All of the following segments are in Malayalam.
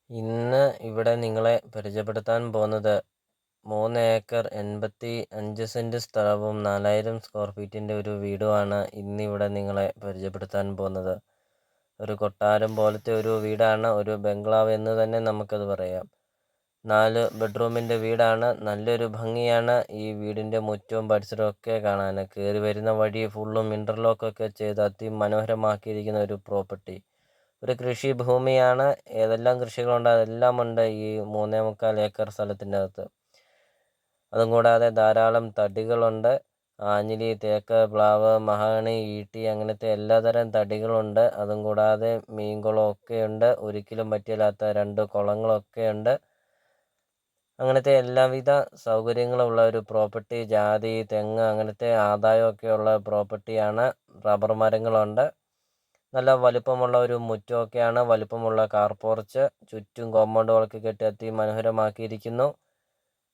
ഇന്ന് ഇവിടെ നിങ്ങളെ പരിചയപ്പെടുത്താൻ പോകുന്നത് 3 ഏക്കർ 85 സെന്റ് സ്ഥലവും 4000 സ്ക്വയർ ഫീറ്റിന്റെ ഒരു വീടുമാണ് ഇന്നിവിടെ നിങ്ങളെ പരിചയപ്പെടുത്താൻ പോകുന്നത്. ഒരു കൊട്ടാരം പോലത്തെ ഒരു വീടാണ്, ഒരു ബംഗ്ലാവ് എന്ന് തന്നെ നമുക്കത് പറയാം. 4 ബെഡ്റൂമിന്റെ വീടാണ്. നല്ലൊരു ഭംഗിയാണ് ഈ വീടിന്റെ മുറ്റവും പരിസരവും ഒക്കെ കാണാൻ. കയറി വരുന്ന വഴി ഫുള്ളും ഇന്റർലോക്കൊക്കെ ചെയ്ത് അതിമനോഹരമാക്കിയിരിക്കുന്ന ഒരു പ്രോപ്പർട്ടി. ഒരു കൃഷിഭൂമിയാണ്. ഏതെല്ലാം കൃഷികളുണ്ട് അതെല്ലാം ഉണ്ട് ഈ 3.25 ഏക്കർ സ്ഥലത്തിൻ്റെ അകത്ത്. അതും കൂടാതെ ധാരാളം തടികളുണ്ട്. ആഞ്ഞിലി, തേക്ക്, പ്ലാവ്, മഹാഗണി, ഈട്ടി അങ്ങനത്തെ എല്ലാതരം തടികളുണ്ട്. അതും കൂടാതെ മീൻകുളമൊക്കെയുണ്ട്. ഒരിക്കലും പറ്റില്ലാത്ത 2 കുളങ്ങളൊക്കെയുണ്ട്. അങ്ങനത്തെ എല്ലാവിധ സൗകര്യങ്ങളുള്ള ഒരു പ്രോപ്പർട്ടി. ജാതി, തെങ്ങ് അങ്ങനത്തെ ആദായമൊക്കെയുള്ള പ്രോപ്പർട്ടിയാണ്. റബ്ബർ മരങ്ങളുണ്ട്. നല്ല വലിപ്പമുള്ള ഒരു മുറ്റമൊക്കെയാണ്. വലിപ്പമുള്ള കാർ പോർച്ച്, ചുറ്റും കോമ്പൗണ്ട് വളൊക്കെ കെട്ടി അതിമനോഹരമാക്കിയിരിക്കുന്നു.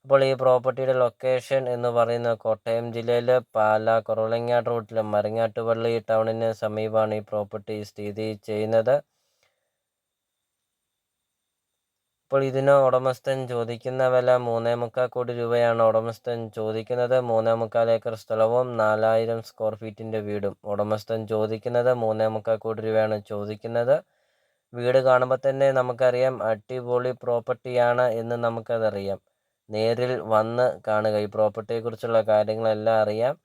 അപ്പോൾ ഈ പ്രോപ്പർട്ടിയുടെ ലൊക്കേഷൻ എന്ന് പറയുന്നത് കോട്ടയം ജില്ലയിൽ പാലാ കുറവിലങ്ങാട് റൂട്ടിൽ മരങ്ങാട്ടുപള്ളി ടൗണിന് സമീപമാണ് ഈ പ്രോപ്പർട്ടി സ്ഥിതി ചെയ്യുന്നത്. അപ്പോൾ ഇതിന് ഉടമസ്ഥൻ ചോദിക്കുന്ന വില 3.25 കോടി രൂപയാണ് ഉടമസ്ഥൻ ചോദിക്കുന്നത്. 3.25 ഏക്കർ സ്ഥലവും 4000 സ്ക്വയർ ഫീറ്റിന്റെ വീടും. ഉടമസ്ഥൻ ചോദിക്കുന്നത് 3.25 കോടി രൂപയാണ് ചോദിക്കുന്നത്. വീട് കാണുമ്പോൾ തന്നെ നമുക്കറിയാം അടിപൊളി പ്രോപ്പർട്ടിയാണ് എന്ന് നമുക്കതറിയാം. നേരിൽ വന്ന് കാണുക, ഈ പ്രോപ്പർട്ടിയെക്കുറിച്ചുള്ള കാര്യങ്ങളെല്ലാം അറിയാം.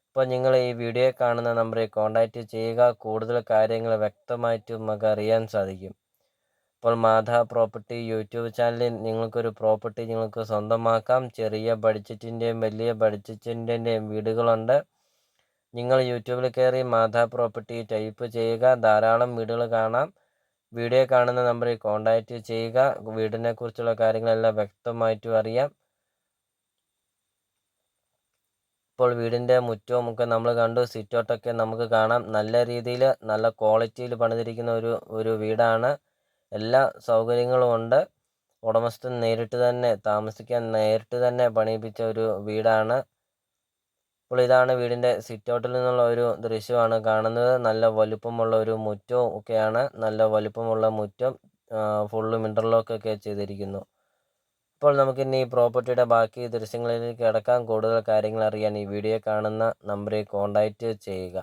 അപ്പോൾ നിങ്ങൾ ഈ വീഡിയോ കാണുന്ന നമ്പറിൽ കോൺടാക്റ്റ് ചെയ്യുക. കൂടുതൽ കാര്യങ്ങൾ വ്യക്തമായിട്ട് നമുക്ക് അറിയാൻ സാധിക്കും. അപ്പോൾ മാധ പ്രോപ്പർട്ടി യൂട്യൂബ് ചാനലിൽ നിങ്ങൾക്കൊരു പ്രോപ്പർട്ടി നിങ്ങൾക്ക് സ്വന്തമാക്കാം. ചെറിയ ബഡ്ജറ്റിൻ്റെയും വലിയ ബഡ്ജറ്റിൻ്റെയും വീടുകളുണ്ട്. നിങ്ങൾ യൂട്യൂബിൽ കയറി മാധ പ്രോപ്പർട്ടി ടൈപ്പ് ചെയ്യുക. ധാരാളം വീടുകൾ കാണാം. വീഡിയോ കാണുന്ന നമ്പറിൽ കോൺടാക്റ്റ് ചെയ്യുക. വീടിനെ കുറിച്ചുള്ള കാര്യങ്ങളെല്ലാം വ്യക്തമായിട്ടും അറിയാം. ഇപ്പോൾ വീടിൻ്റെ മുറ്റവും ഒക്കെ നമ്മൾ കണ്ടു. സിറ്റൗട്ടൊക്കെ നമുക്ക് കാണാം. നല്ല രീതിയിൽ നല്ല ക്വാളിറ്റിയിൽ പണിതിരിക്കുന്ന ഒരു വീടാണ്. എല്ലാ സൗകര്യങ്ങളും ഉണ്ട്. ഉടമസ്ഥൻ നേരിട്ട് തന്നെ താമസിക്കാൻ നേരിട്ട് തന്നെ പണിയിപ്പിച്ച ഒരു വീടാണ്. അപ്പോൾ ഇതാണ് വീടിൻ്റെ സിറ്റൗട്ടിൽ നിന്നുള്ള ഒരു ദൃശ്യമാണ് കാണുന്നത്. നല്ല വലുപ്പമുള്ള ഒരു മുറ്റവും ഒക്കെയാണ്. നല്ല വലുപ്പമുള്ള മുറ്റം, ഫുള്ളും ഇൻ്റർലോക്കൊക്കെ ചെയ്തിരിക്കുന്നു. അപ്പോൾ നമുക്കിനി ഈ പ്രോപ്പർട്ടിയുടെ ബാക്കി ദൃശ്യങ്ങളിലേക്ക് കിടക്കാം. കൂടുതൽ കാര്യങ്ങൾ അറിയാൻ ഈ വീഡിയോ കാണുന്ന നമ്പറിൽ കോൺടാക്റ്റ് ചെയ്യുക.